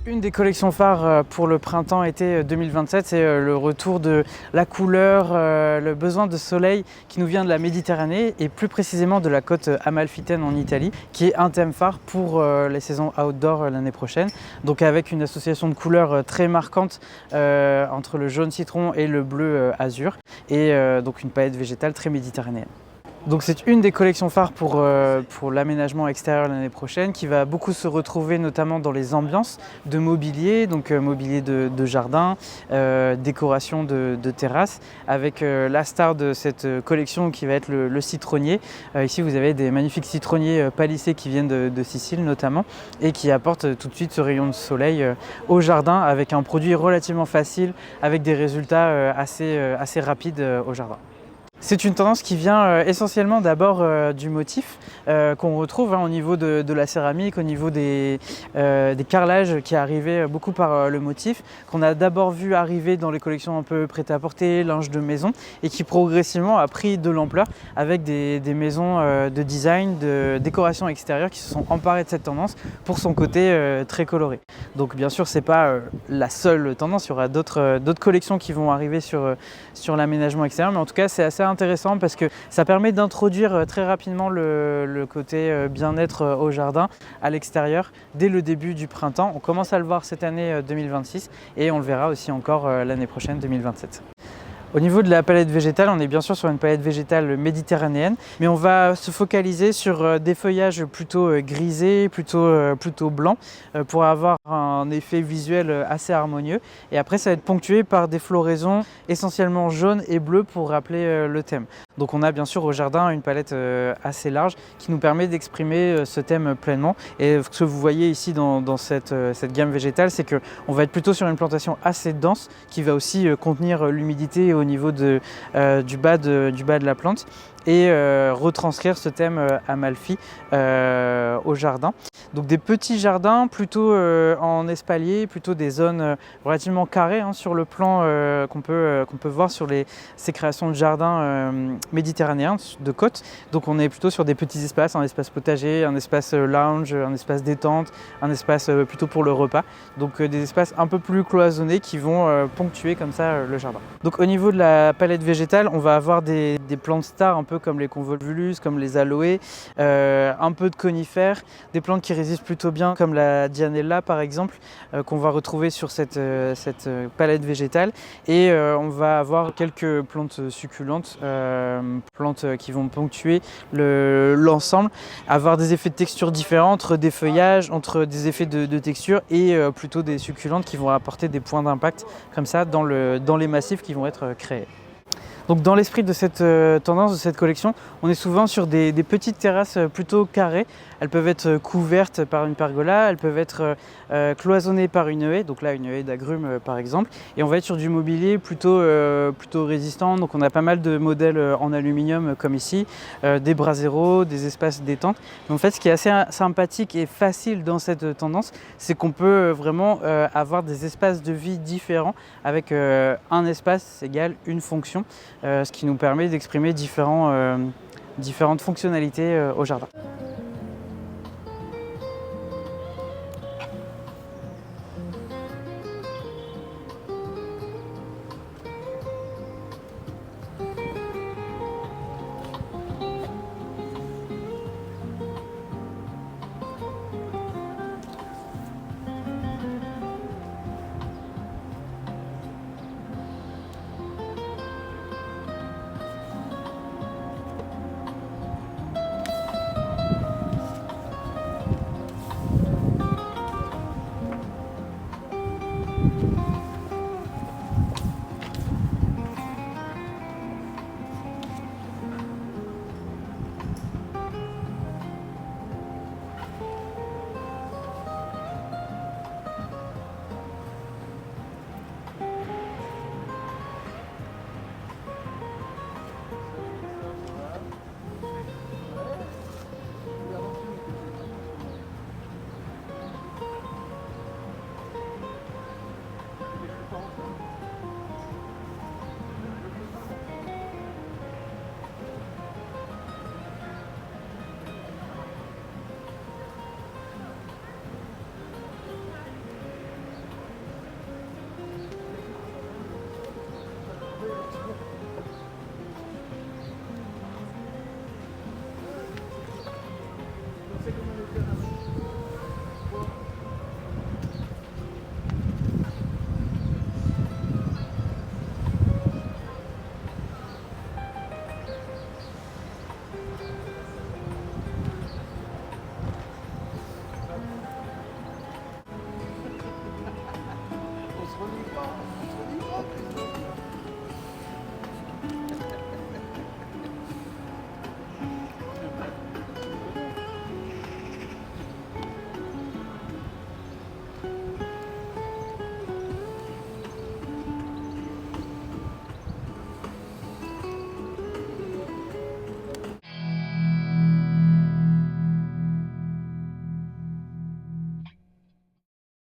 Une des collections phares pour le printemps-été 2027, c'est le retour de la couleur, le besoin de soleil qui nous vient de la Méditerranée et plus précisément de la côte amalfitaine en Italie, qui est un thème phare pour les saisons outdoor l'année prochaine. Donc avec une association de couleurs très marquante entre le jaune citron et le bleu azur et donc une palette végétale très méditerranéenne. Donc c'est une des collections phares pour l'aménagement extérieur l'année prochaine qui va beaucoup se retrouver notamment dans les ambiances de mobilier, donc mobilier de jardin, décoration de terrasse, avec la star de cette collection qui va être le citronnier. Ici vous avez des magnifiques citronniers palissés qui viennent de Sicile notamment et qui apportent tout de suite ce rayon de soleil au jardin avec un produit relativement facile avec des résultats assez rapides au jardin. C'est une tendance qui vient essentiellement d'abord du motif qu'on retrouve au niveau de la céramique, au niveau des carrelages qui arrivaient beaucoup par le motif, qu'on a d'abord vu arriver dans les collections un peu prêt-à-porter, linge de maison, et qui progressivement a pris de l'ampleur avec des maisons de design, de décoration extérieure qui se sont emparées de cette tendance pour son côté très coloré. Donc bien sûr c'est pas la seule tendance, il y aura d'autres collections qui vont arriver sur l'aménagement extérieur, mais en tout cas c'est assez intéressant parce que ça permet d'introduire très rapidement le côté bien-être au jardin à l'extérieur dès le début du printemps. On commence à le voir cette année 2026 et on le verra aussi encore l'année prochaine 2027. Au niveau de la palette végétale, on est bien sûr sur une palette végétale méditerranéenne, mais on va se focaliser sur des feuillages plutôt grisés, plutôt blancs, pour avoir un effet visuel assez harmonieux. Et après, ça va être ponctué par des floraisons essentiellement jaunes et bleues pour rappeler le thème. Donc on a bien sûr au jardin une palette assez large qui nous permet d'exprimer ce thème pleinement. Et ce que vous voyez ici dans cette gamme végétale, c'est qu'on va être plutôt sur une plantation assez dense qui va aussi contenir l'humidité au niveau du bas de la plante et retranscrire ce thème Amalfi au jardin. Donc des petits jardins plutôt en espalier, plutôt des zones relativement carrées sur le plan qu'on peut voir sur ces créations de jardins méditerranéens de côte. Donc on est plutôt sur des petits espaces, un espace potager, un espace lounge, un espace détente, un espace plutôt pour le repas. Donc des espaces un peu plus cloisonnés qui vont ponctuer comme ça le jardin. Donc au niveau de la palette végétale, on va avoir des plantes stars un peu comme les convolvulus, comme les aloés, un peu de conifères, des plantes qui résistent plutôt bien comme la Dianella par exemple, qu'on va retrouver sur cette palette végétale. Et on va avoir quelques plantes succulentes, plantes qui vont ponctuer l'ensemble, avoir des effets de texture différents entre des feuillages, entre des effets de texture et plutôt des succulentes qui vont apporter des points d'impact comme ça dans les massifs qui vont être créés. Donc dans l'esprit de cette tendance, de cette collection, on est souvent sur des petites terrasses plutôt carrées. Elles peuvent être couvertes par une pergola, elles peuvent être cloisonnées par une haie, donc là une haie d'agrumes par exemple. Et on va être sur du mobilier plutôt résistant, donc on a pas mal de modèles en aluminium comme ici, des braseros, des espaces détente. Mais en fait ce qui est assez sympathique et facile dans cette tendance, c'est qu'on peut vraiment avoir des espaces de vie différents avec un espace égale une fonction. Ce qui nous permet d'exprimer différentes fonctionnalités au jardin.